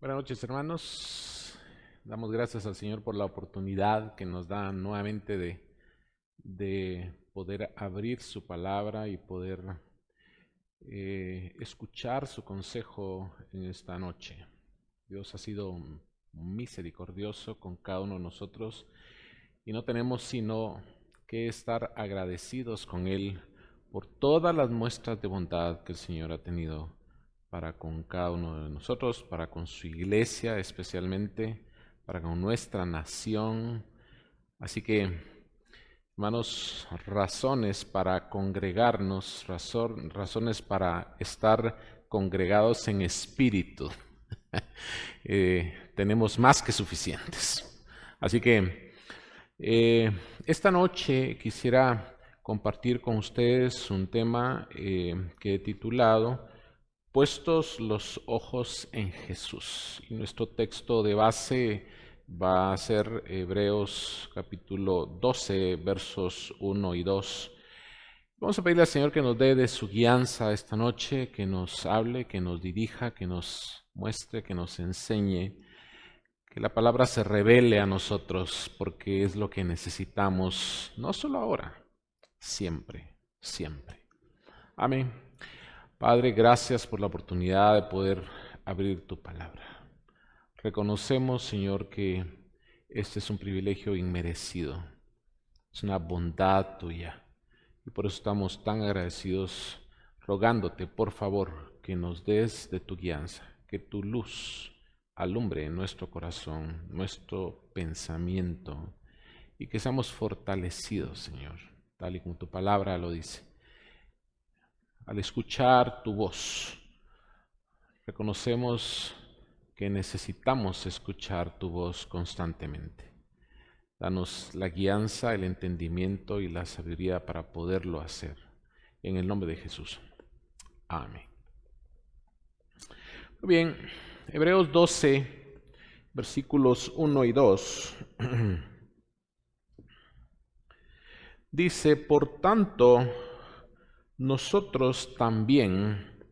Buenas noches, hermanos. Damos gracias al Señor por la oportunidad que nos da nuevamente de poder abrir su palabra y poder escuchar su consejo en esta noche. Dios ha sido misericordioso con cada uno de nosotros y no tenemos sino que estar agradecidos con Él por todas las muestras de bondad que el Señor ha tenido para con cada uno de nosotros, para con su iglesia especialmente, para con nuestra nación. Así que, hermanos, razones para congregarnos, razones para estar congregados en espíritu, tenemos más que suficientes. Así que esta noche quisiera compartir con ustedes un tema que he titulado Puestos los ojos en Jesús. Y nuestro texto de base va a ser Hebreos capítulo 12, versos 1 y 2. Vamos a pedirle al Señor que nos dé de su guianza esta noche, que nos hable, que nos dirija, que nos muestre, que nos enseñe, que la palabra se revele a nosotros, porque es lo que necesitamos, no solo ahora, siempre, siempre. Amén. Padre, gracias por la oportunidad de poder abrir tu palabra. Reconocemos, Señor, que este es un privilegio inmerecido, es una bondad tuya. Y por eso estamos tan agradecidos, rogándote, por favor, que nos des de tu guianza, que tu luz alumbre nuestro corazón, nuestro pensamiento, y que seamos fortalecidos, Señor, tal y como tu palabra lo dice. Al escuchar tu voz, reconocemos que necesitamos escuchar tu voz constantemente. Danos la guianza, el entendimiento y la sabiduría para poderlo hacer. En el nombre de Jesús. Amén. Muy bien, Hebreos 12, versículos 1 y 2. Dice, por tanto, nosotros también,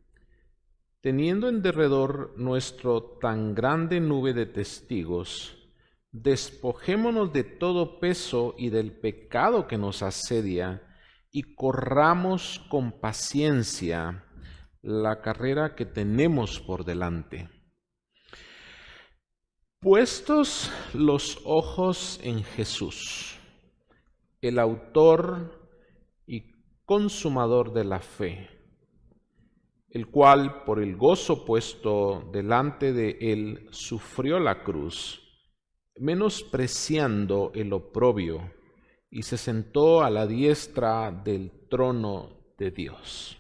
teniendo en derredor nuestro tan grande nube de testigos, despojémonos de todo peso y del pecado que nos asedia, y corramos con paciencia la carrera que tenemos por delante. Puestos los ojos en Jesús, el autor y consumador de la fe, el cual por el gozo puesto delante de él sufrió la cruz, menospreciando el oprobio, y se sentó a la diestra del trono de Dios.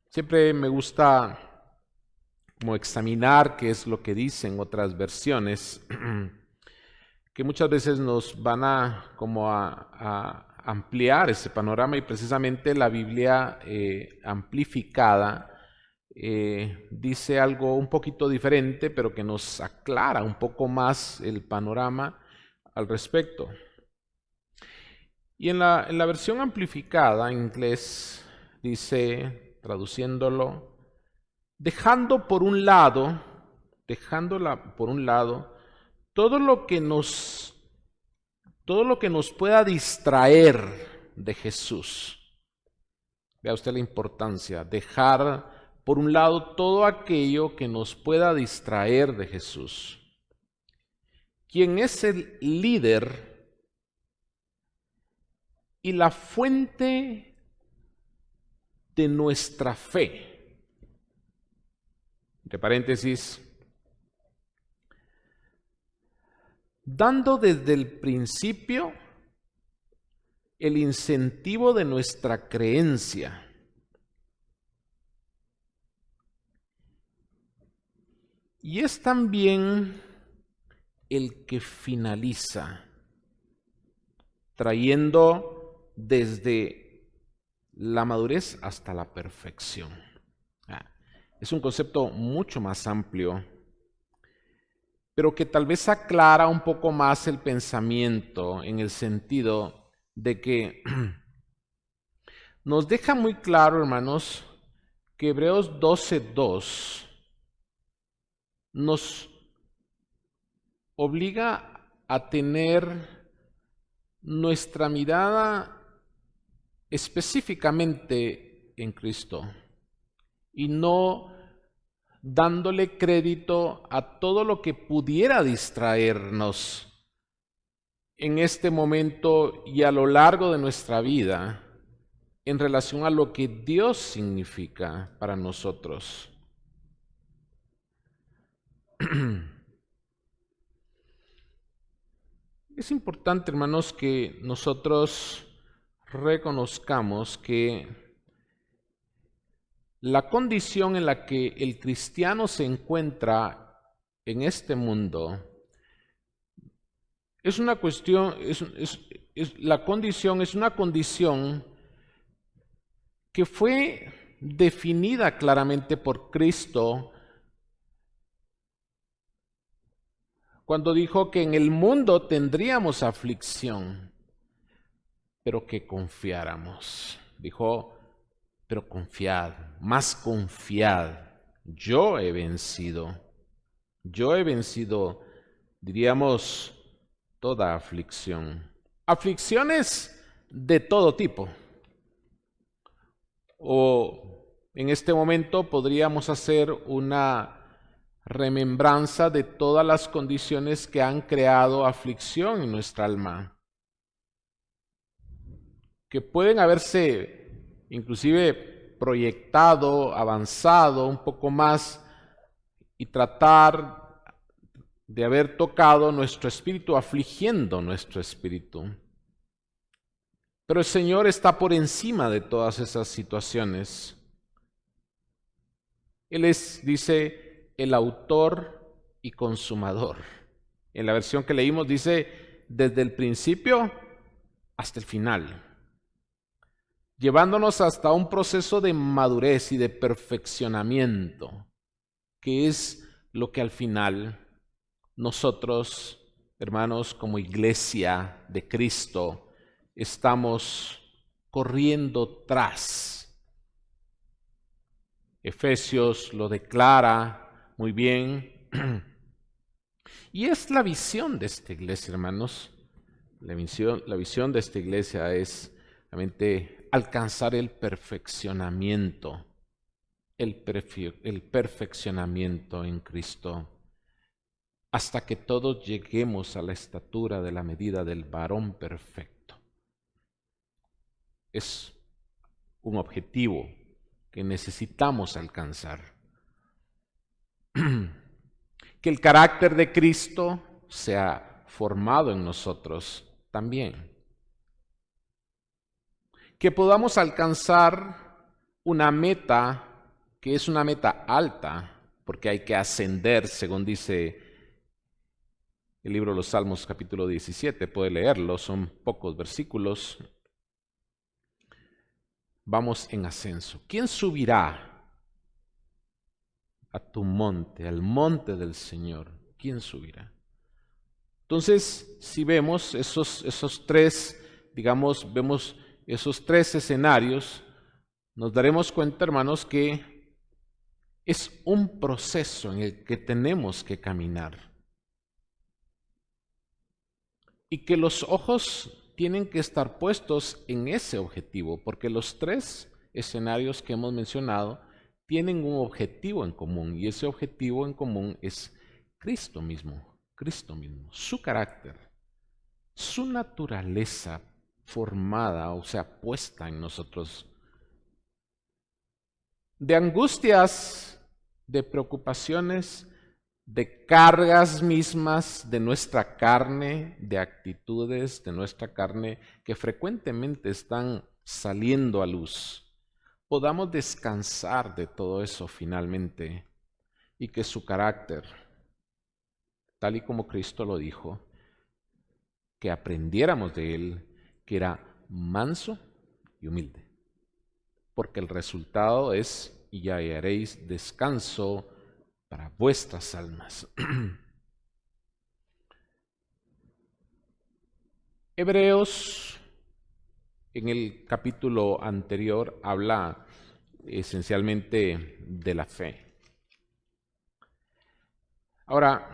Siempre me gusta como examinar qué es lo que dicen otras versiones, que muchas veces nos van a ampliar ese panorama, y precisamente la Biblia amplificada dice algo un poquito diferente, pero que nos aclara un poco más el panorama al respecto. Y en la versión amplificada en inglés dice, traduciéndolo, dejándola por un lado, todo lo que nos pueda distraer de Jesús. Vea usted la importancia, dejar por un lado todo aquello que nos pueda distraer de Jesús. Quien es el líder y la fuente de nuestra fe. Entre paréntesis, dando desde el principio el incentivo de nuestra creencia. Y es también el que finaliza, trayendo desde la madurez hasta la perfección. Es un concepto mucho más amplio, pero que tal vez aclara un poco más el pensamiento en el sentido de que nos deja muy claro, hermanos, que Hebreos 12:2 nos obliga a tener nuestra mirada específicamente en Cristo y no dándole crédito a todo lo que pudiera distraernos en este momento y a lo largo de nuestra vida en relación a lo que Dios significa para nosotros. Es importante, hermanos, que nosotros reconozcamos que la condición en la que el cristiano se encuentra en este mundo es una cuestión, la condición es una condición que fue definida claramente por Cristo cuando dijo que en el mundo tendríamos aflicción, pero que confiáramos. Dijo, pero confiad, más confiad, yo he vencido, diríamos, toda aflicción. Aflicciones de todo tipo. O en este momento podríamos hacer una remembranza de todas las condiciones que han creado aflicción en nuestra alma, que pueden haberse inclusive proyectado, avanzado un poco más y tratar de haber tocado nuestro espíritu, afligiendo nuestro espíritu. Pero el Señor está por encima de todas esas situaciones. Él es, dice, el autor y consumador. En la versión que leímos dice, desde el principio hasta el final, llevándonos hasta un proceso de madurez y de perfeccionamiento, que es lo que al final nosotros, hermanos, como iglesia de Cristo, estamos corriendo tras. Efesios lo declara muy bien. Y es la visión de esta iglesia, hermanos. La visión de esta iglesia es realmente alcanzar el perfeccionamiento, el perfeccionamiento en Cristo, hasta que todos lleguemos a la estatura de la medida del varón perfecto. Es un objetivo que necesitamos alcanzar. Que el carácter de Cristo sea formado en nosotros también. Que podamos alcanzar una meta que es una meta alta, porque hay que ascender, según dice el libro de los Salmos capítulo 17, puede leerlo, son pocos versículos. Vamos en ascenso. ¿Quién subirá a tu monte, al monte del Señor? ¿Quién subirá? Entonces, si vemos esos tres, digamos, vemos esos tres escenarios, nos daremos cuenta, hermanos, que es un proceso en el que tenemos que caminar. Y que los ojos tienen que estar puestos en ese objetivo, porque los tres escenarios que hemos mencionado tienen un objetivo en común, y ese objetivo en común es Cristo mismo, su carácter, su naturaleza formada, o sea, puesta en nosotros. De angustias, de preocupaciones, de cargas mismas de nuestra carne, de actitudes de nuestra carne que frecuentemente están saliendo a luz, podamos descansar de todo eso finalmente y que su carácter, tal y como Cristo lo dijo, que aprendiéramos de él, que era manso y humilde, porque el resultado es, y ya hallaréis descanso para vuestras almas. Hebreos, en el capítulo anterior, habla esencialmente de la fe. Ahora,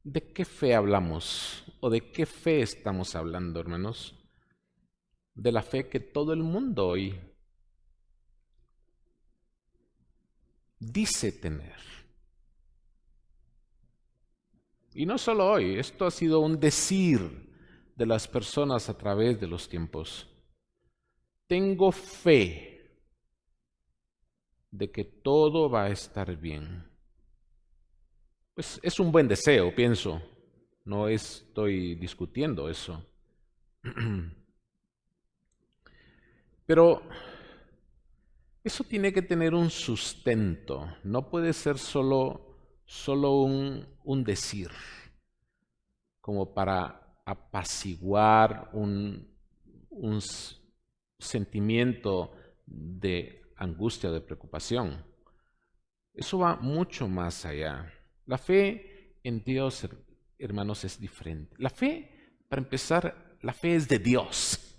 ¿de qué fe hablamos? ¿O de qué fe estamos hablando, hermanos? De la fe que todo el mundo hoy dice tener. Y no solo hoy, esto ha sido un decir de las personas a través de los tiempos. Tengo fe de que todo va a estar bien. Pues es un buen deseo, pienso. No estoy discutiendo eso. Pero eso tiene que tener un sustento. No puede ser solo un decir, como para apaciguar un sentimiento de angustia, de preocupación. Eso va mucho más allá. La fe en Dios, hermanos, es diferente. La fe, para empezar, la fe es de Dios.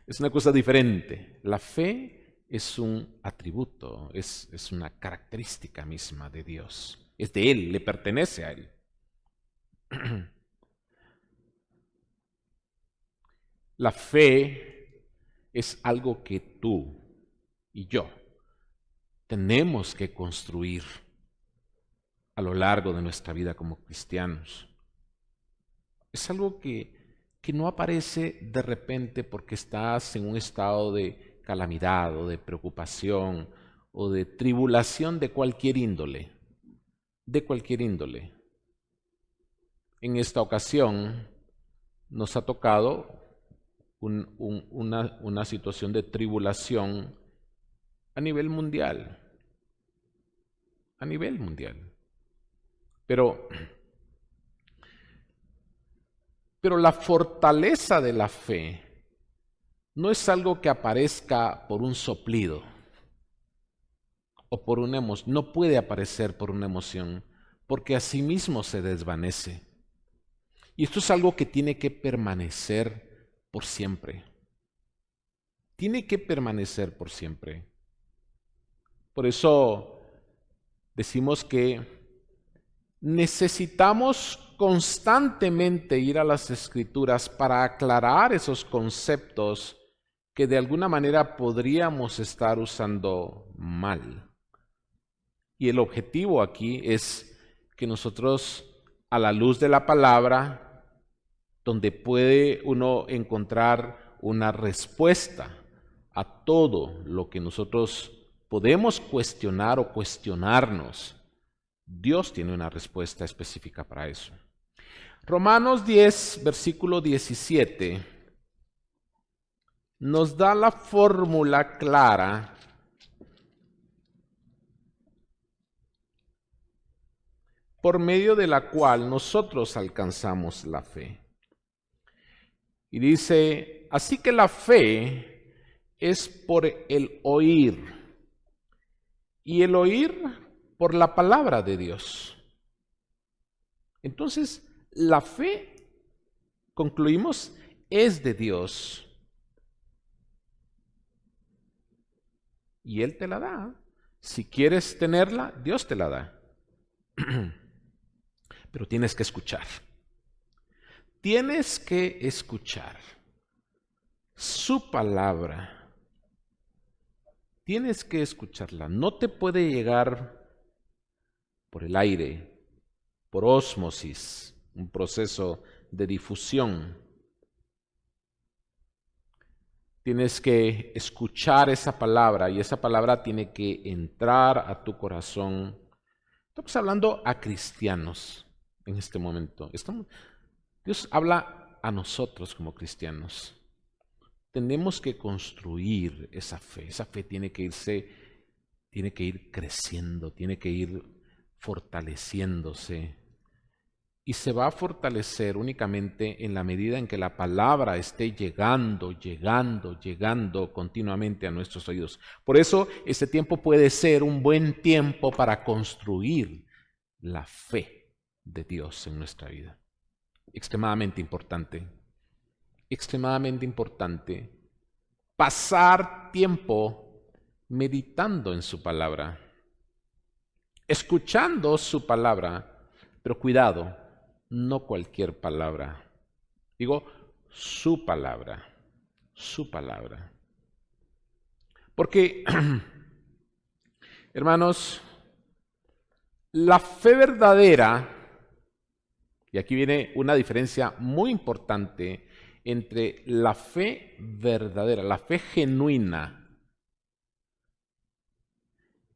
Es una cosa diferente. La fe es un atributo, es una característica misma de Dios. Es de Él, le pertenece a Él. La fe es algo que tú y yo tenemos que construir a lo largo de nuestra vida como cristianos. Es algo que no aparece de repente porque estás en un estado de calamidad o de preocupación o de tribulación de cualquier índole. De cualquier índole. En esta ocasión nos ha tocado una situación de tribulación a nivel mundial. A nivel mundial. Pero la fortaleza de la fe no es algo que aparezca por un soplido o por una emoción. No puede aparecer por una emoción, porque asimismo se desvanece. Y esto es algo que tiene que permanecer por siempre. Tiene que permanecer por siempre. Por eso decimos que necesitamos constantemente ir a las Escrituras para aclarar esos conceptos que de alguna manera podríamos estar usando mal. Y el objetivo aquí es que nosotros, a la luz de la palabra, donde puede uno encontrar una respuesta a todo lo que nosotros podemos cuestionar o cuestionarnos, Dios tiene una respuesta específica para eso. Romanos 10, versículo 17, nos da la fórmula clara por medio de la cual nosotros alcanzamos la fe. Y dice, así que la fe es por el oír, y el oír por la palabra de Dios. Entonces, la fe, concluimos, es de Dios. Y Él te la da. Si quieres tenerla, Dios te la da. Pero tienes que escuchar. Tienes que escuchar su palabra. Tienes que escucharla. No te puede llegar por el aire, por ósmosis, un proceso de difusión. Tienes que escuchar esa palabra y esa palabra tiene que entrar a tu corazón. Estamos hablando a cristianos en este momento. Dios habla a nosotros como cristianos. Tenemos que construir esa fe. Esa fe tiene que ir creciendo, tiene que ir fortaleciéndose. Y se va a fortalecer únicamente en la medida en que la palabra esté llegando continuamente a nuestros oídos. Por eso, este tiempo puede ser un buen tiempo para construir la fe de Dios en nuestra vida. Extremadamente importante. Extremadamente importante pasar tiempo meditando en su palabra. escuchando su palabra, pero cuidado, no cualquier palabra. Digo, su palabra, su palabra. Porque, hermanos, la fe verdadera, y aquí viene una diferencia muy importante entre la fe verdadera, la fe genuina,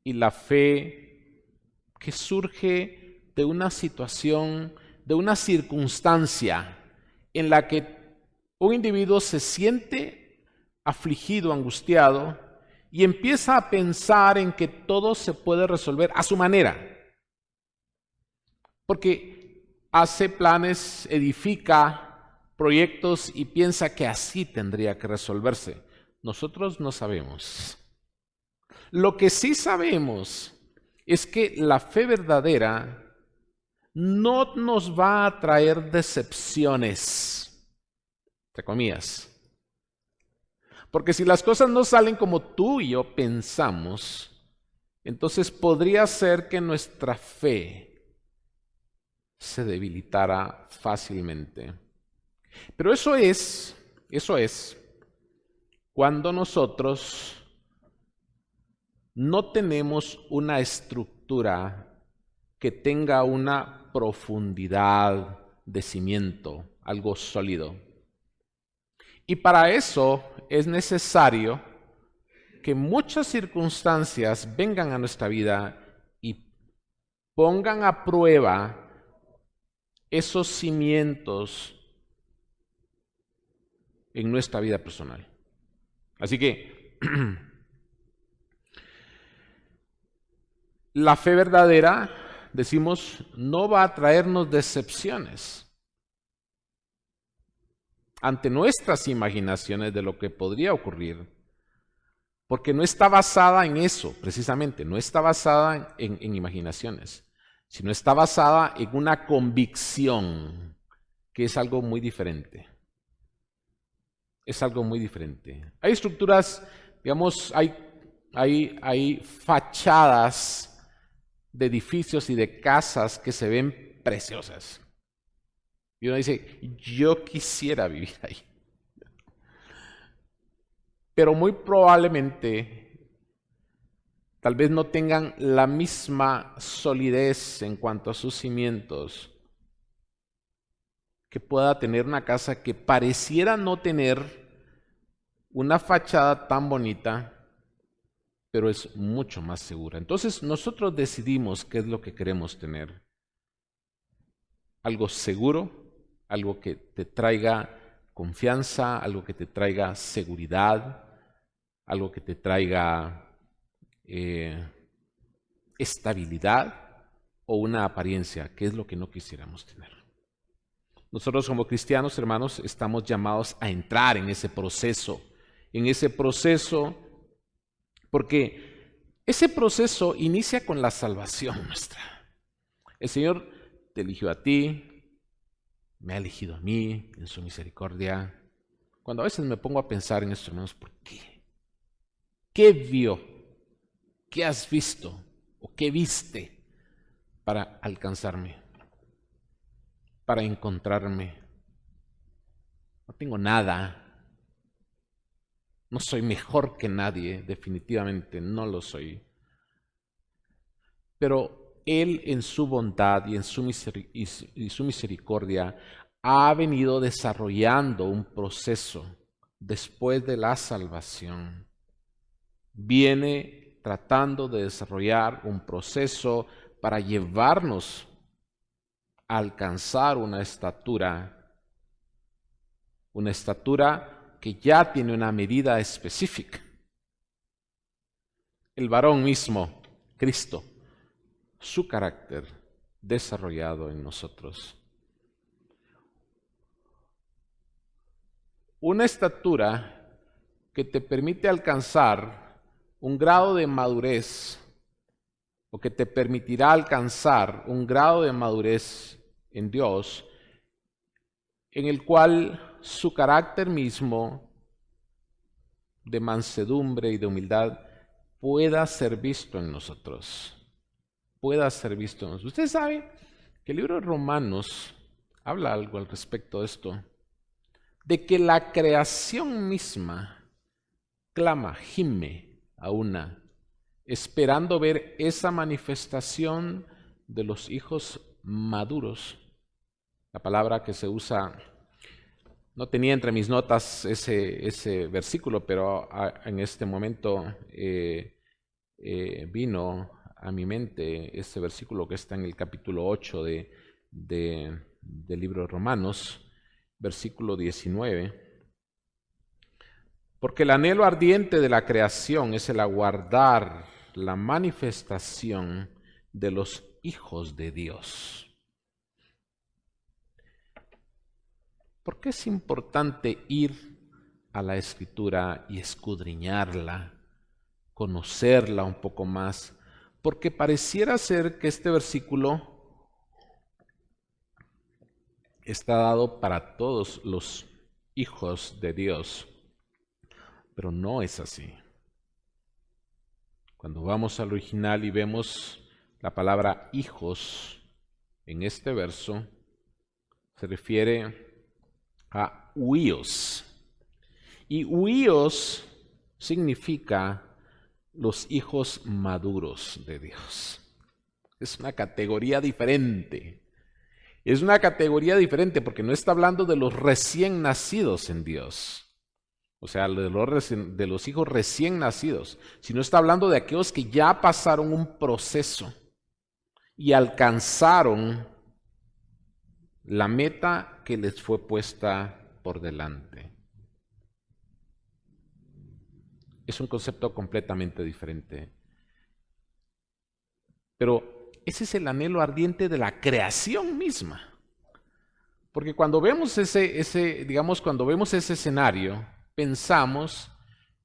y la fe que surge de una situación, de una circunstancia en la que un individuo se siente afligido, angustiado, y empieza a pensar en que todo se puede resolver a su manera. Porque hace planes, edifica proyectos y piensa que así tendría que resolverse. Nosotros no sabemos. Lo que sí sabemos es que la fe verdadera no nos va a traer decepciones, entre comillas. Porque si las cosas no salen como tú y yo pensamos, entonces podría ser que nuestra fe se debilitara fácilmente. Pero eso es cuando nosotros no tenemos una estructura que tenga una profundidad de cimiento, algo sólido. Y para eso es necesario que muchas circunstancias vengan a nuestra vida y pongan a prueba esos cimientos en nuestra vida personal. Así que la fe verdadera, decimos, no va a traernos decepciones ante nuestras imaginaciones de lo que podría ocurrir, porque no está basada en eso, precisamente, no está basada en imaginaciones, sino está basada en una convicción, que es algo muy diferente. Es algo muy diferente. Hay estructuras, digamos, hay fachadas de edificios y de casas que se ven preciosas. Y uno dice, yo quisiera vivir ahí. Pero muy probablemente, tal vez no tengan la misma solidez en cuanto a sus cimientos que pueda tener una casa que pareciera no tener una fachada tan bonita, pero es mucho más segura. Entonces nosotros decidimos qué es lo que queremos tener. Algo seguro, algo que te traiga confianza, algo que te traiga seguridad, algo que te traiga estabilidad o una apariencia, que es lo que no quisiéramos tener. Nosotros como cristianos, hermanos, estamos llamados a entrar en ese proceso, porque ese proceso inicia con la salvación nuestra. El Señor te eligió a ti, me ha elegido a mí en su misericordia. Cuando a veces me pongo a pensar en esto, hermanos, ¿por qué? ¿Qué vio? ¿Qué has visto? ¿O qué viste para alcanzarme? Para encontrarme. No tengo nada. No soy mejor que nadie, definitivamente no lo soy. Pero Él en su bondad y en su misericordia ha venido desarrollando un proceso después de la salvación. Viene tratando de desarrollar un proceso para llevarnos a alcanzar una estatura que ya tiene una medida específica. El varón mismo, Cristo, su carácter desarrollado en nosotros. Una estatura que te permite alcanzar un grado de madurez o que te permitirá alcanzar un grado de madurez en Dios en el cual su carácter mismo de mansedumbre y de humildad pueda ser visto en nosotros. pueda ser visto en nosotros. Usted sabe que el libro de Romanos habla algo al respecto de esto, de que la creación misma clama, gime a una, esperando ver esa manifestación de los hijos maduros. La palabra que se usa, no tenía entre mis notas ese versículo, pero en este momento vino a mi mente ese versículo que está en el capítulo 8 del libro de Romanos, versículo 19. Porque el anhelo ardiente de la creación es el aguardar la manifestación de los hijos de Dios. ¿Por qué es importante ir a la Escritura y escudriñarla, conocerla un poco más? Porque pareciera ser que este versículo está dado para todos los hijos de Dios, pero no es así. Cuando vamos al original y vemos la palabra hijos en este verso, se refiere a huíos. Y huíos significa los hijos maduros de Dios. Es una categoría diferente. Es una categoría diferente porque no está hablando de los recién nacidos en Dios. O sea, de los hijos recién nacidos, sino está hablando de aquellos que ya pasaron un proceso y alcanzaron la meta que les fue puesta por delante. Es un concepto completamente diferente. Pero ese es el anhelo ardiente de la creación misma. Porque cuando vemos cuando vemos ese escenario, pensamos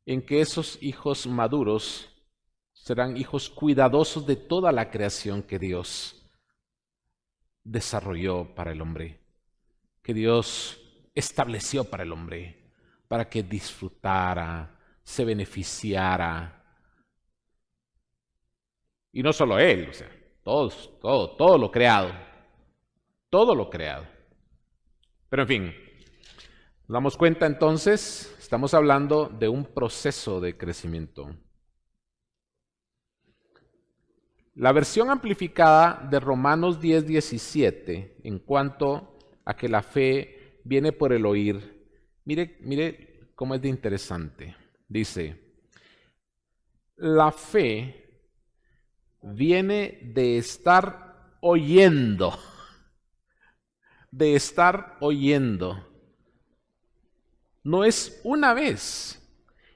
en que esos hijos maduros serán hijos cuidadosos de toda la creación que Dios desarrolló para el hombre, que Dios estableció para el hombre, para que disfrutara, se beneficiara. Y no solo él, o sea, todo lo creado, todo lo creado. Pero en fin, nos damos cuenta entonces, estamos hablando de un proceso de crecimiento. La versión amplificada de Romanos 10:17, en cuanto a que la fe viene por el oír, mire cómo es de interesante. Dice, la fe viene de estar oyendo, de estar oyendo. No es una vez,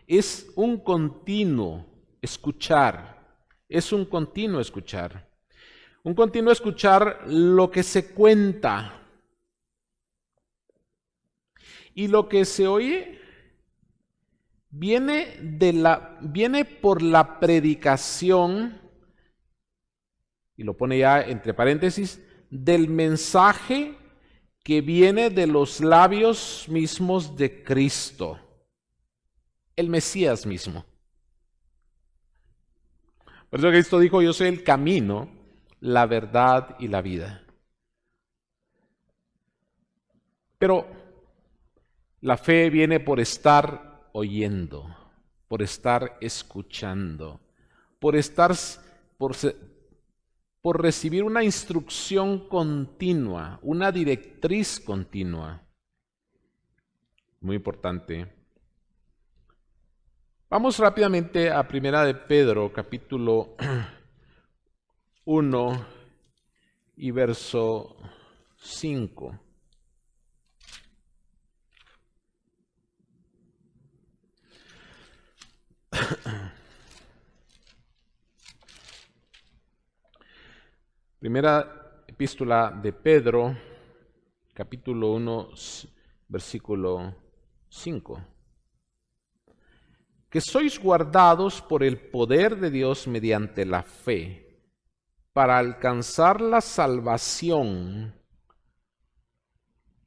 es un continuo escuchar. Es un continuo escuchar. Un continuo escuchar lo que se cuenta. Y lo que se oye viene por la predicación, y lo pone ya entre paréntesis, del mensaje que viene de los labios mismos de Cristo, el Mesías mismo. Por eso Cristo dijo, yo soy el camino, la verdad y la vida. Pero la fe viene por estar oyendo, por estar escuchando, por recibir una instrucción continua, una directriz continua. Muy importante. Vamos rápidamente a Primera de Pedro, capítulo 1 y verso 5. Primera epístola de Pedro, capítulo 1, versículo 5. Que sois guardados por el poder de Dios mediante la fe, para alcanzar la salvación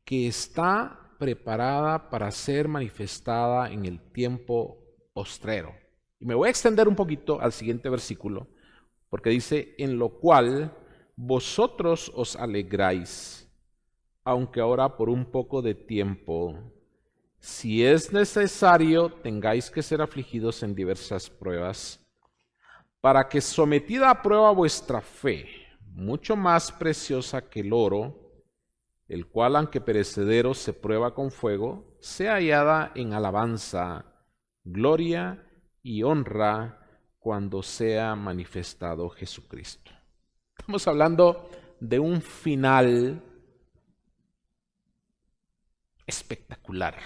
que está preparada para ser manifestada en el tiempo postrero. Y me voy a extender un poquito al siguiente versículo, porque dice, en lo cual vosotros os alegráis, aunque ahora por un poco de tiempo, si es necesario, tengáis que ser afligidos en diversas pruebas, para que sometida a prueba vuestra fe, mucho más preciosa que el oro, el cual aunque perecedero se prueba con fuego, sea hallada en alabanza, gloria y honra cuando sea manifestado Jesucristo. Estamos hablando de un final espectacular,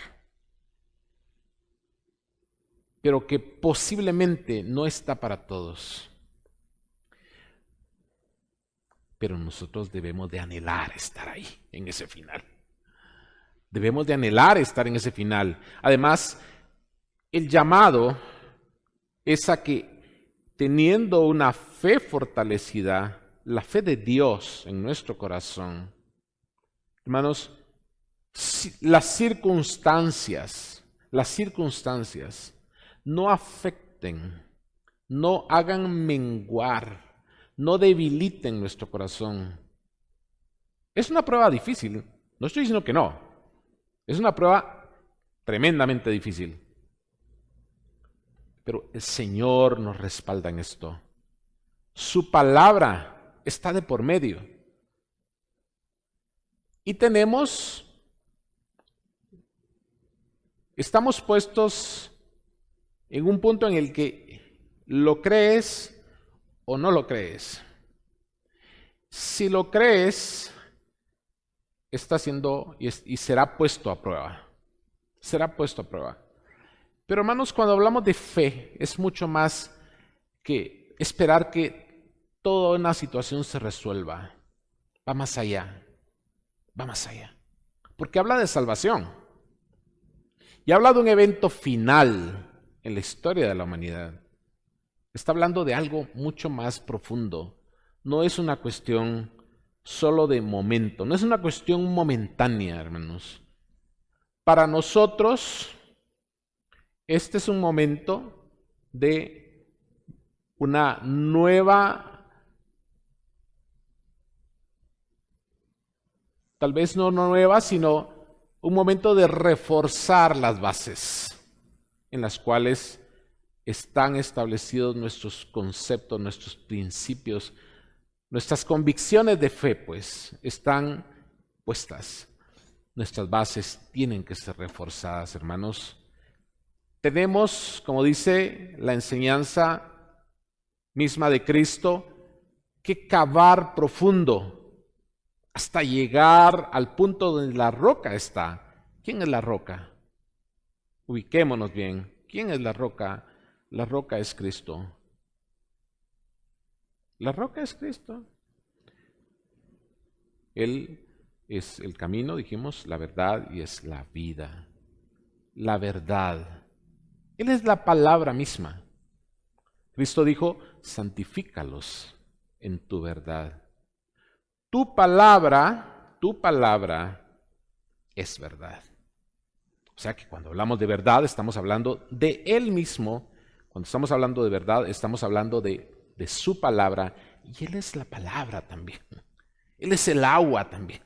pero que posiblemente no está para todos. Pero nosotros debemos de anhelar estar ahí, en ese final. Debemos de anhelar estar en ese final. Además, el llamado es a que, teniendo una fe fortalecida, la fe de Dios en nuestro corazón, hermanos, las circunstancias no afecten, no hagan menguar, no debiliten nuestro corazón. Es una prueba difícil, no estoy diciendo que no, es una prueba tremendamente difícil. Pero el Señor nos respalda en esto. Su palabra está de por medio. Y estamos puestos en un punto en el que lo crees o no lo crees. Si lo crees, está siendo y será puesto a prueba. Será puesto a prueba. Pero hermanos, cuando hablamos de fe, es mucho más que esperar que toda una situación se resuelva. Va más allá. Va más allá. Porque habla de salvación. Y habla de un evento final en la historia de la humanidad. Está hablando de algo mucho más profundo. No es una cuestión solo de momento. No es una cuestión momentánea, hermanos. Para nosotros, este es un momento de una nueva, tal vez no nueva, sino un momento de reforzar las bases en las cuales están establecidos nuestros conceptos, nuestros principios, nuestras convicciones de fe, pues, están puestas. Nuestras bases tienen que ser reforzadas, hermanos. Tenemos, como dice la enseñanza misma de Cristo, que cavar profundo hasta llegar al punto donde la roca está. ¿Quién es la roca? Ubiquémonos bien. ¿Quién es la roca? La roca es Cristo. La roca es Cristo. Él es el camino, dijimos, la verdad y es la vida. La verdad. Él es la palabra misma. Cristo dijo, santifícalos en tu verdad. Tu palabra es verdad. O sea que cuando hablamos de verdad, estamos hablando de Él mismo. Cuando estamos hablando de verdad, estamos hablando de su palabra. Y Él es la palabra también. Él es el agua también.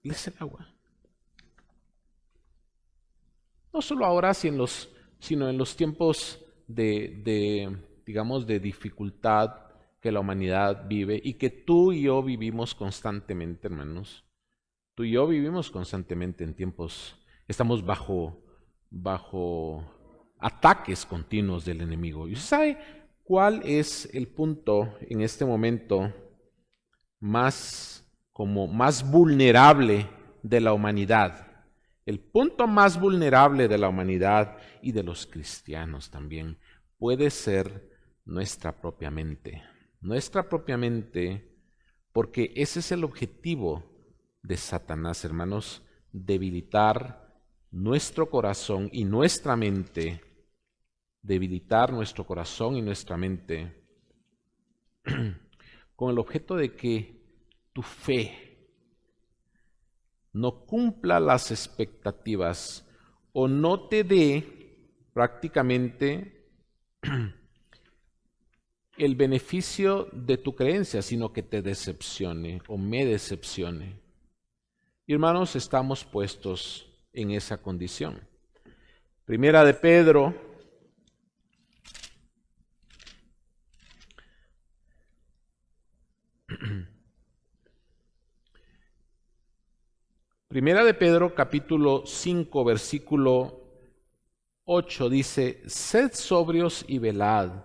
Él es el agua. No solo ahora, sino en los tiempos digamos, de dificultad que la humanidad vive y que tú y yo vivimos constantemente, hermanos. Tú y yo vivimos constantemente en tiempos, estamos bajo ataques continuos del enemigo. ¿Y usted sabe cuál es el punto en este momento más vulnerable de la humanidad? El punto más vulnerable de la humanidad y de los cristianos también puede ser nuestra propia mente. Nuestra propia mente, porque ese es el objetivo de Satanás, hermanos, debilitar nuestro corazón y nuestra mente, debilitar nuestro corazón y nuestra mente, con el objeto de que tu fe no cumpla las expectativas o no te dé prácticamente el beneficio de tu creencia, sino que te decepcione o me decepcione. Y hermanos, estamos puestos en esa condición. Primera de Pedro, capítulo 5, versículo 8 dice: sed sobrios y velad,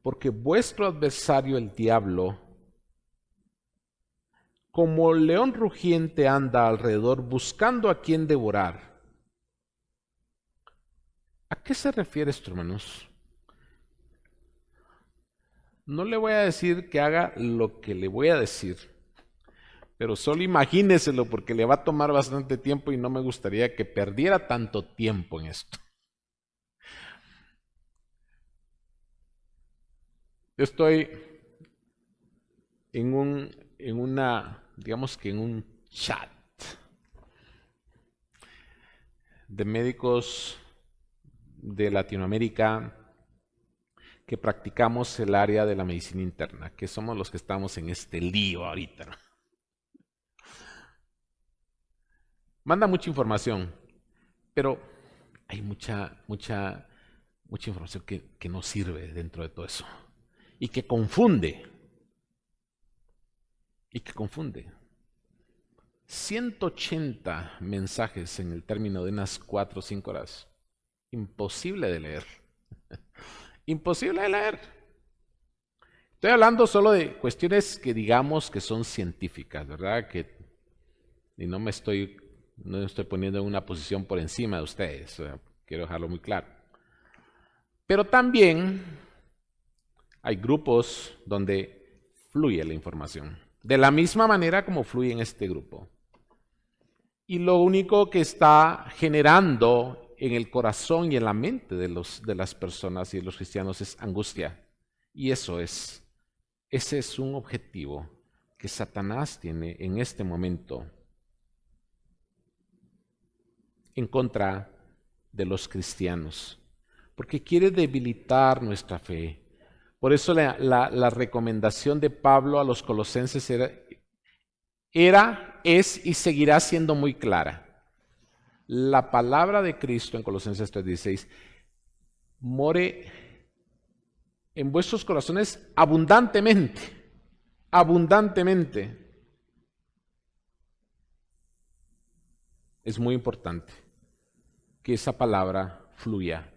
porque vuestro adversario el diablo, como león rugiente, anda alrededor buscando a quien devorar. ¿A qué se refiere esto, hermanos? No le voy a decir que haga lo que le voy a decir, pero solo imagíneselo, porque le va a tomar bastante tiempo y no me gustaría que perdiera tanto tiempo en esto. Yo estoy en un chat de médicos de Latinoamérica que practicamos el área de la medicina interna, que somos los que estamos en este lío ahorita, ¿no? Manda mucha información, pero hay mucha información que no sirve dentro de todo eso y que confunde. 180 mensajes en el término de unas 4 o 5 horas. Imposible de leer. Imposible de leer. Estoy hablando solo de cuestiones que digamos que son científicas, ¿verdad? Y no estoy poniendo en una posición por encima de ustedes. Quiero dejarlo muy claro. Pero también hay grupos donde fluye la información, de la misma manera como fluye en este grupo. Y lo único que está generando en el corazón y en la mente de las personas y de los cristianos es angustia. Y ese es un objetivo que Satanás tiene en este momento en contra de los cristianos, porque quiere debilitar nuestra fe. Por eso la recomendación de Pablo a los colosenses es y seguirá siendo muy clara. La palabra de Cristo en Colosenses 3:16 more en vuestros corazones abundantemente, abundantemente. Es muy importante que esa palabra fluya,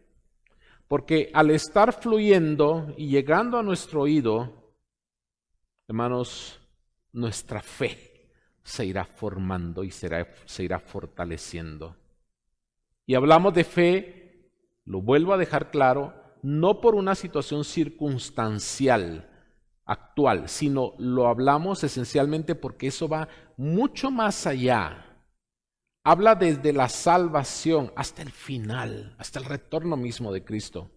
porque al estar fluyendo y llegando a nuestro oído, hermanos, nuestra fe se irá formando y se irá fortaleciendo. Y hablamos de fe, lo vuelvo a dejar claro, no por una situación circunstancial actual, sino lo hablamos esencialmente porque eso va mucho más allá. Habla desde la salvación hasta el final, hasta el retorno mismo de Cristo.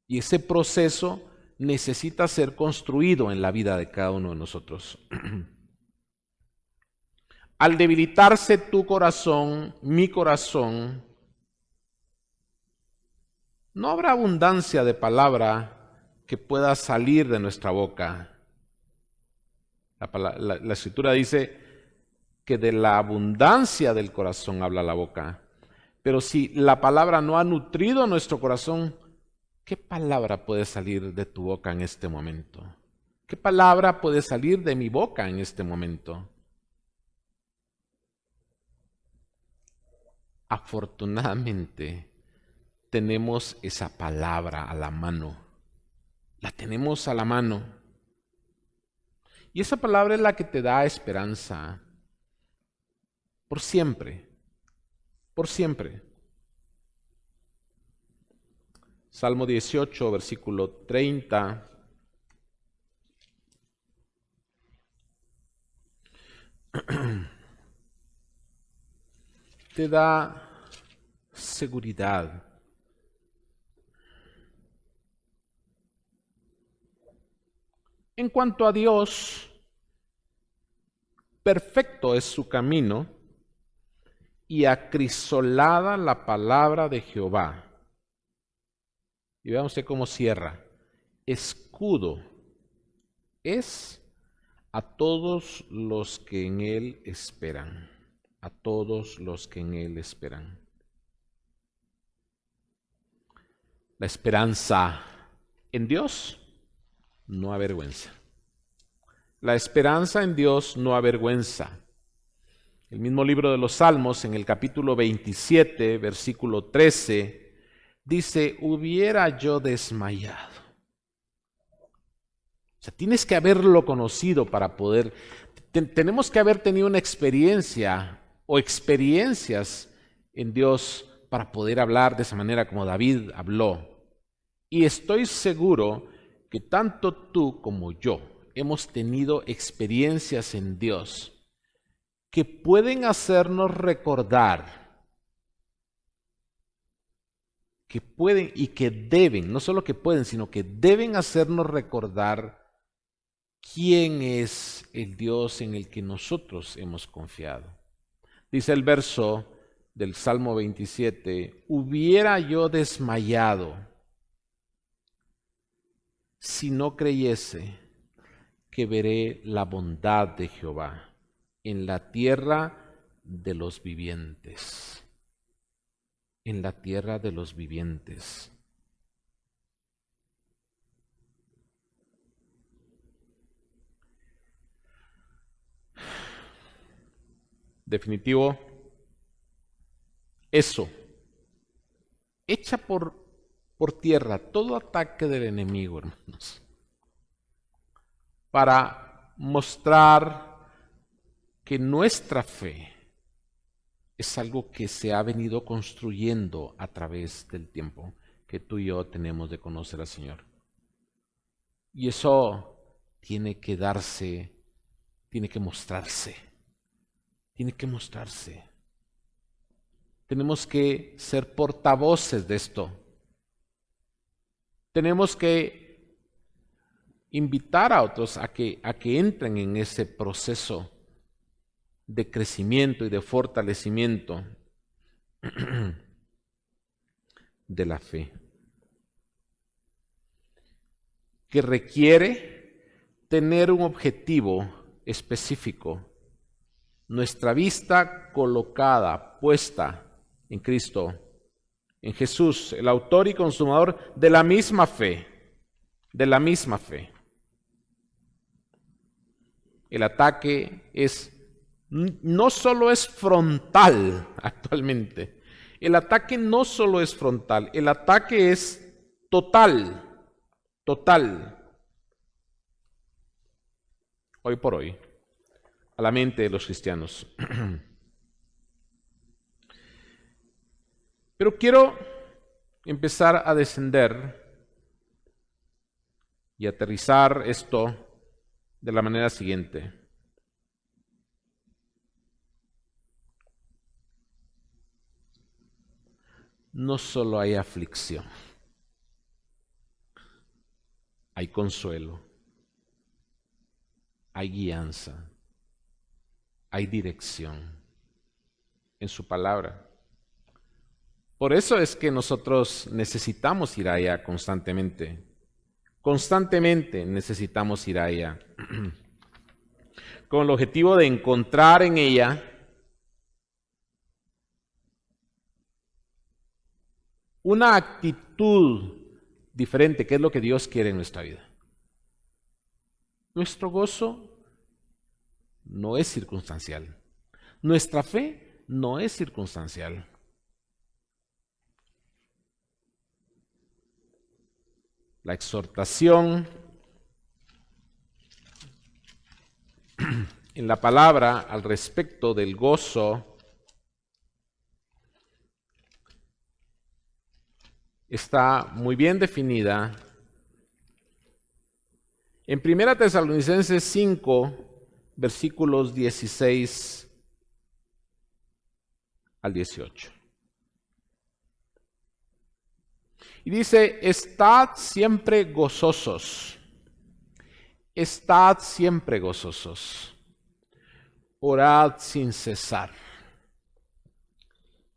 Y ese proceso necesita ser construido en la vida de cada uno de nosotros. Al debilitarse tu corazón, mi corazón, no habrá abundancia de palabra que pueda salir de nuestra boca. La Escritura dice que de la abundancia del corazón habla la boca. Pero si la palabra no ha nutrido nuestro corazón, ¿qué palabra puede salir de tu boca en este momento? ¿Qué palabra puede salir de mi boca en este momento? Afortunadamente, tenemos esa palabra a la mano. La tenemos a la mano. Y esa palabra es la que te da esperanza. Por siempre. Por siempre. Salmo 18, versículo 30. Te da seguridad. En cuanto a Dios, perfecto es su camino y acrisolada la palabra de Jehová. Y vean usted cómo cierra. escudo es a todos los que en Él esperan, a todos los que en Él esperan. La esperanza en Dios no avergüenza. La esperanza en Dios no avergüenza. El mismo libro de los Salmos, en el capítulo 27, versículo 13, dice, hubiera yo desmayado. O sea, tienes que haberlo conocido para poder, tenemos que haber tenido una experiencia o experiencias en Dios para poder hablar de esa manera como David habló. Y estoy seguro que tanto tú como yo hemos tenido experiencias en Dios que pueden hacernos recordar, que pueden y que deben, no solo que pueden, sino que deben hacernos recordar quién es el Dios en el que nosotros hemos confiado. Dice el verso del Salmo 27, hubiera yo desmayado si no creyese que veré la bondad de Jehová en la tierra de los vivientes. En la tierra de los vivientes. Definitivo, eso echa por tierra todo ataque del enemigo, hermanos, para mostrar que nuestra fe es algo que se ha venido construyendo a través del tiempo que tú y yo tenemos de conocer al Señor. Y eso tiene que darse, tiene que mostrarse, tiene que mostrarse. Tenemos que ser portavoces de esto. Tenemos que invitar a otros a que entren en ese proceso de crecimiento y de fortalecimiento de la fe, que requiere tener un objetivo específico, nuestra vista colocada, puesta en Cristo, en Jesús, el autor y consumador de la misma fe, de la misma fe. El ataque no solo es frontal actualmente, el ataque no solo es frontal, el ataque es total, total. Hoy por hoy, a la mente de los cristianos. Pero quiero empezar a descender y aterrizar esto de la manera siguiente. No solo hay aflicción, hay consuelo, hay guianza, hay dirección en su palabra. Por eso es que nosotros necesitamos ir allá constantemente. Constantemente necesitamos ir allá. Con el objetivo de encontrar en ella una actitud diferente, que es lo que Dios quiere en nuestra vida. Nuestro gozo no es circunstancial. Nuestra fe no es circunstancial. La exhortación en la palabra al respecto del gozo está muy bien definida en 1 Tesalonicenses 5, versículos 16 al 18. Y dice, estad siempre gozosos, orad sin cesar,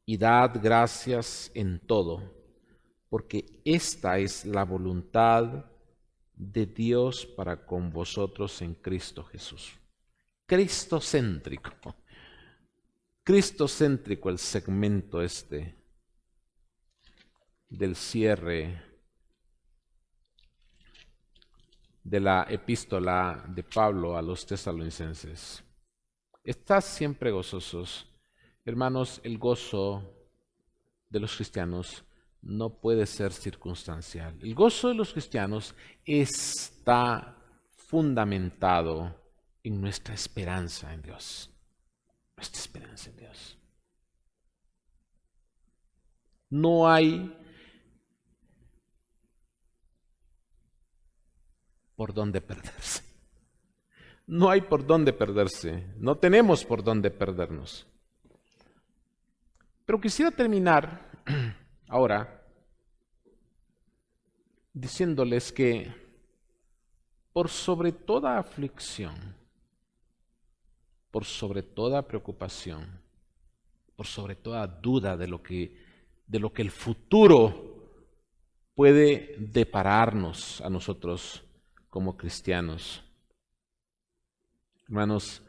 y dad gracias en todo, porque esta es la voluntad de Dios para con vosotros en Cristo Jesús. Cristocéntrico. Cristocéntrico el segmento del cierre de la epístola de Pablo a los tesalonicenses. Estad siempre gozosos. Hermanos, el gozo de los cristianos no puede ser circunstancial. El gozo de los cristianos está fundamentado en nuestra esperanza en Dios. Nuestra esperanza en Dios. No hay por dónde perderse. No hay por dónde perderse. No tenemos por dónde perdernos. Pero quisiera terminar ahora diciéndoles que por sobre toda aflicción, por sobre toda preocupación, por sobre toda duda de lo que el futuro puede depararnos a nosotros como cristianos, hermanos,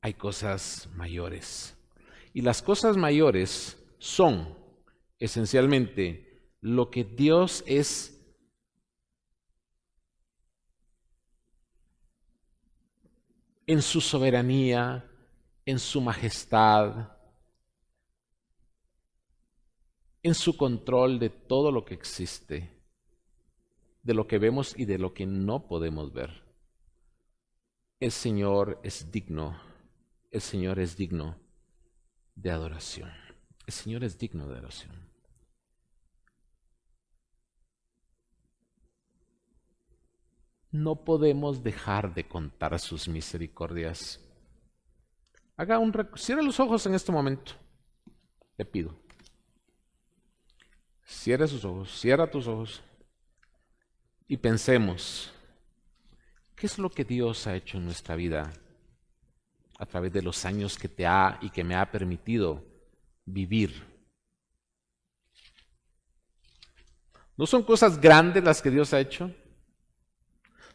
hay cosas mayores. Y las cosas mayores son esencialmente lo que Dios es en su soberanía, en su majestad, en su control de todo lo que existe, de lo que vemos y de lo que no podemos ver. El Señor es digno, el Señor es digno de adoración. El Señor es digno de adoración. No podemos dejar de contar sus misericordias. Cierra los ojos en este momento. Le pido. Cierra sus ojos, cierra tus ojos y pensemos, ¿qué es lo que Dios ha hecho en nuestra vida a través de los años que te ha y que me ha permitido vivir? ¿No son cosas grandes las que Dios ha hecho?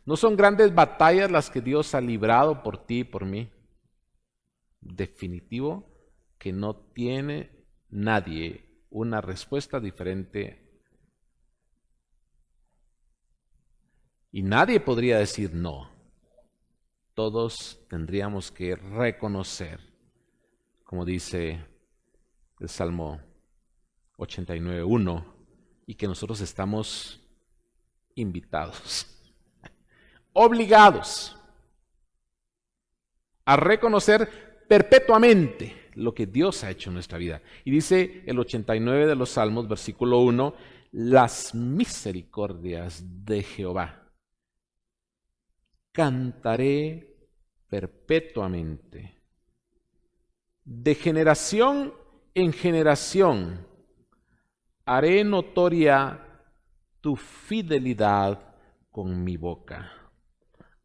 ¿No son grandes batallas las que Dios ha librado por ti y por mí? Definitivo que no tiene nadie una respuesta diferente. Y nadie podría decir no. Todos tendríamos que reconocer, como dice el Salmo 89:1, y que nosotros estamos invitados, obligados a reconocer perpetuamente lo que Dios ha hecho en nuestra vida. Y dice el 89 de los Salmos, versículo 1, las misericordias de Jehová cantaré perpetuamente. De generación en generación haré notoria tu fidelidad con mi boca.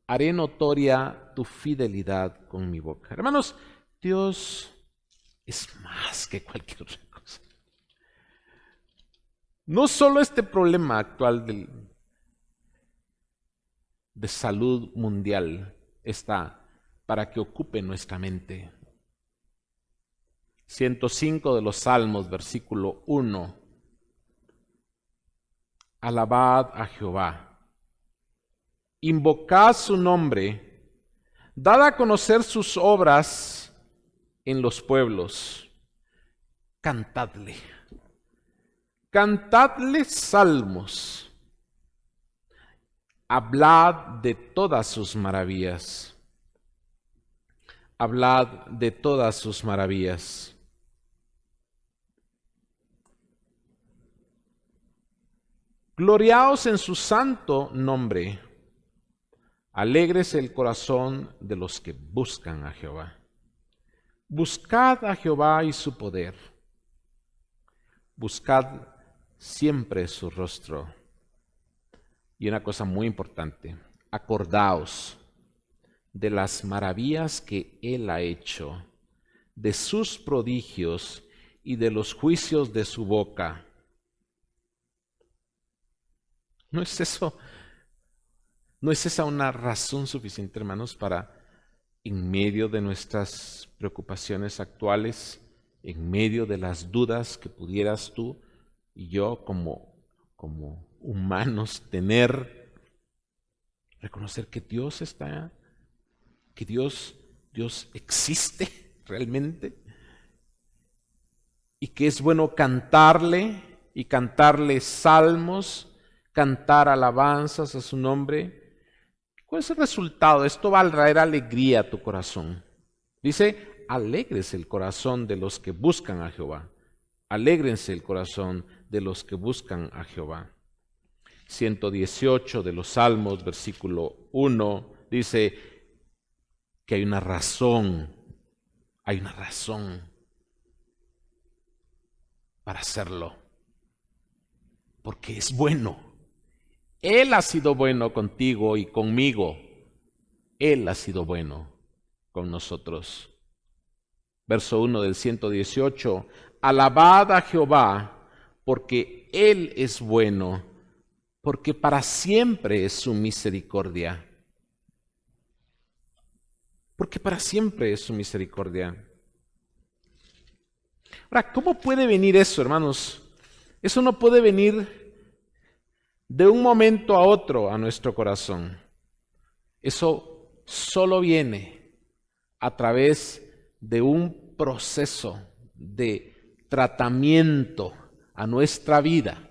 Haré notoria tu fidelidad con mi boca. Hermanos, Dios es más que cualquier otra cosa. No solo este problema actual de salud mundial está para que ocupe nuestra mente. 105 de los Salmos, versículo 1. Alabad a Jehová, invocad su nombre, dad a conocer sus obras en los pueblos, cantadle salmos, hablad de todas sus maravillas, hablad de todas sus maravillas. Gloriaos en su santo nombre, alégrese el corazón de los que buscan a Jehová. Buscad a Jehová y su poder. Buscad siempre su rostro. Y una cosa muy importante, acordaos de las maravillas que Él ha hecho, de sus prodigios y de los juicios de su boca. ¿No es eso ¿No es esa una razón suficiente, hermanos, para, en medio de nuestras preocupaciones actuales, en medio de las dudas que pudieras tú y yo como humanos tener, reconocer que Dios está, que Dios existe realmente y que es bueno cantarle y cantarle salmos, cantar alabanzas a su nombre? ¿Cuál es el resultado? Esto va a traer alegría a tu corazón. Dice, alégrese el corazón de los que buscan a Jehová. Alégrense el corazón de los que buscan a Jehová. 118 de los Salmos, versículo 1, dice que hay una razón para hacerlo, porque es bueno. Él ha sido bueno contigo y conmigo. Él ha sido bueno con nosotros. Verso 1 del 118. Alabad a Jehová, porque Él es bueno, porque para siempre es su misericordia. Porque para siempre es su misericordia. Ahora, ¿cómo puede venir eso, hermanos? Eso no puede venir de un momento a otro a nuestro corazón. Eso solo viene a través de un proceso de tratamiento a nuestra vida,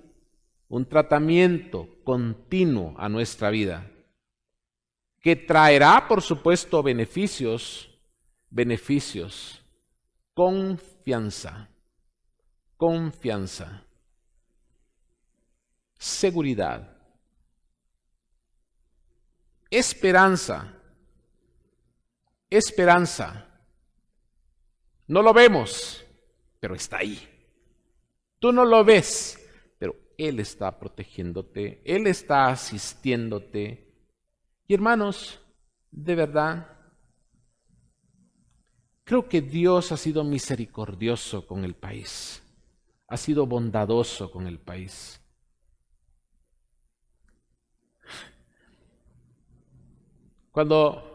un tratamiento continuo a nuestra vida, que traerá, por supuesto, beneficios, confianza, seguridad, esperanza. No lo vemos, pero está ahí. Tú no lo ves, pero Él está protegiéndote, Él está asistiéndote. Y hermanos, de verdad, creo que Dios ha sido misericordioso con el país, ha sido bondadoso con el país. Cuando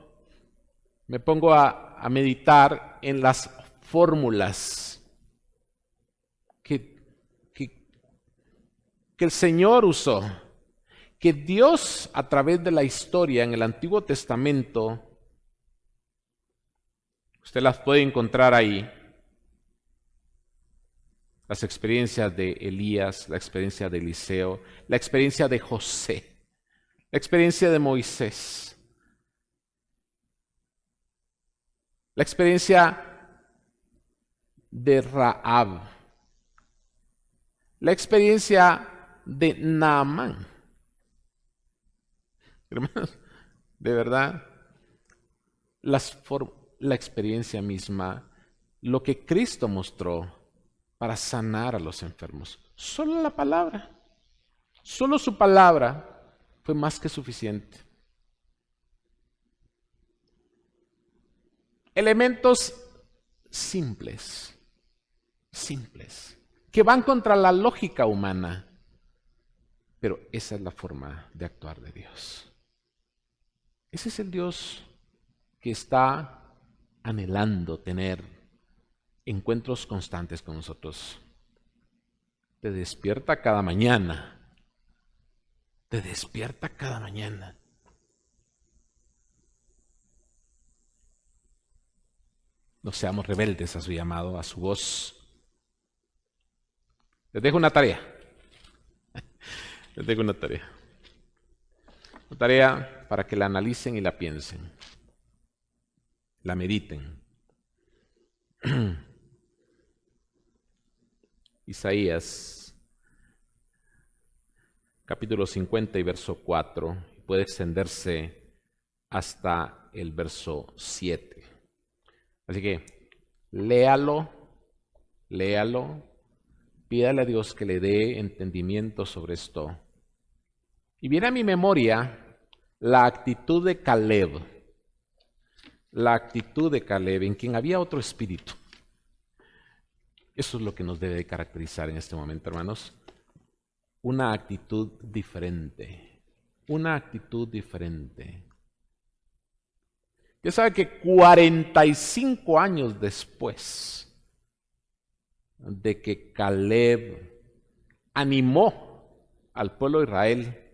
me pongo a meditar en las fórmulas que el Señor usó, que Dios a través de la historia en el Antiguo Testamento, usted las puede encontrar ahí, las experiencias de Elías, la experiencia de Eliseo, la experiencia de José, la experiencia de Moisés, la experiencia de Rahab, la experiencia de Naamán. Hermanos, de verdad, la experiencia misma, lo que Cristo mostró para sanar a los enfermos, solo la palabra, solo su palabra fue más que suficiente. Elementos simples, que van contra la lógica humana, pero esa es la forma de actuar de Dios. Ese es el Dios que está anhelando tener encuentros constantes con nosotros. Te despierta cada mañana. No seamos rebeldes a su llamado, a su voz. Les dejo una tarea. Una tarea para que la analicen y la piensen. La mediten. Isaías, capítulo 50 y verso 4, puede extenderse hasta el verso 7. Así que léalo, pídale a Dios que le dé entendimiento sobre esto. Y viene a mi memoria la actitud de Caleb, en quien había otro espíritu. Eso es lo que nos debe caracterizar en este momento, hermanos. Una actitud diferente, una actitud diferente. Usted sabe que 45 años después de que Caleb animó al pueblo de Israel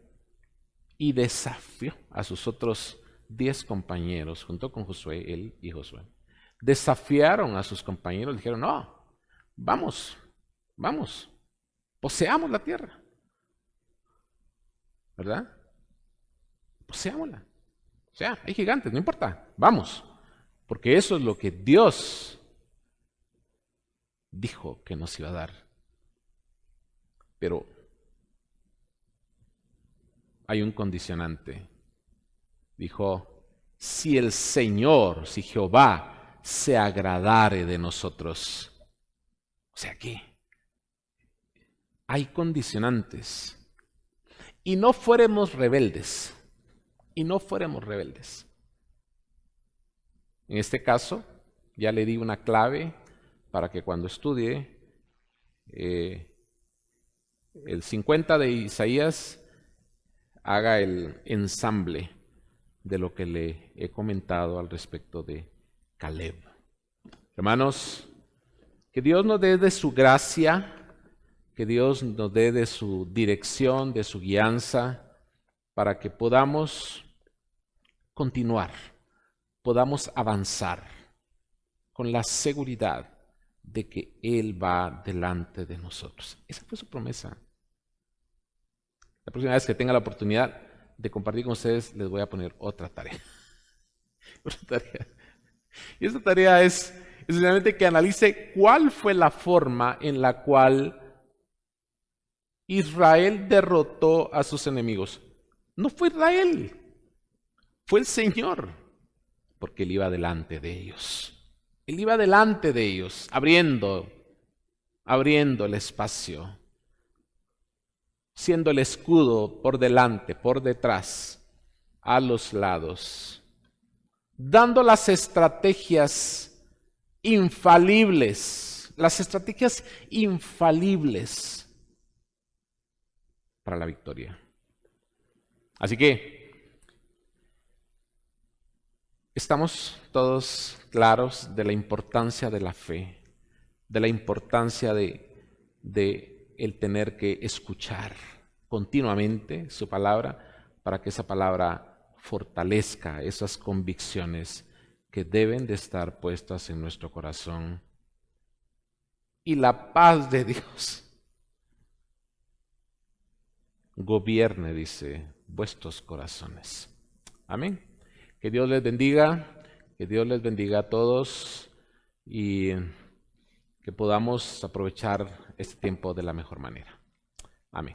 y desafió a sus otros 10 compañeros, junto con Josué, él y Josué, desafiaron a sus compañeros, dijeron, no, vamos, poseamos la tierra, ¿verdad? Poseámosla. O sea, hay gigantes, no importa, vamos, porque eso es lo que Dios dijo que nos iba a dar. Pero hay un condicionante. Dijo, si el Señor, si Jehová se agradare de nosotros. O sea que hay condicionantes. Y no fuéramos rebeldes. En este caso, ya le di una clave para que cuando estudie el 50 de Isaías haga el ensamble de lo que le he comentado al respecto de Caleb. Hermanos, que Dios nos dé de su gracia, que Dios nos dé de su dirección, de su guianza, para que podamos continuar, podamos avanzar con la seguridad de que Él va delante de nosotros. Esa fue su promesa. La próxima vez que tenga la oportunidad de compartir con ustedes, les voy a poner otra tarea. Y esta tarea es sencillamente que analice cuál fue la forma en la cual Israel derrotó a sus enemigos. No fue Israel, fue el Señor, porque Él iba delante de ellos. Él iba delante de ellos, abriendo el espacio, siendo el escudo por delante, por detrás, a los lados, dando las estrategias infalibles para la victoria. Así que estamos todos claros de la importancia de la fe, de la importancia de el tener que escuchar continuamente su palabra para que esa palabra fortalezca esas convicciones que deben de estar puestas en nuestro corazón. Y la paz de Dios gobierne, dice, vuestros corazones. Amén. Que Dios les bendiga a todos y que podamos aprovechar este tiempo de la mejor manera. Amén.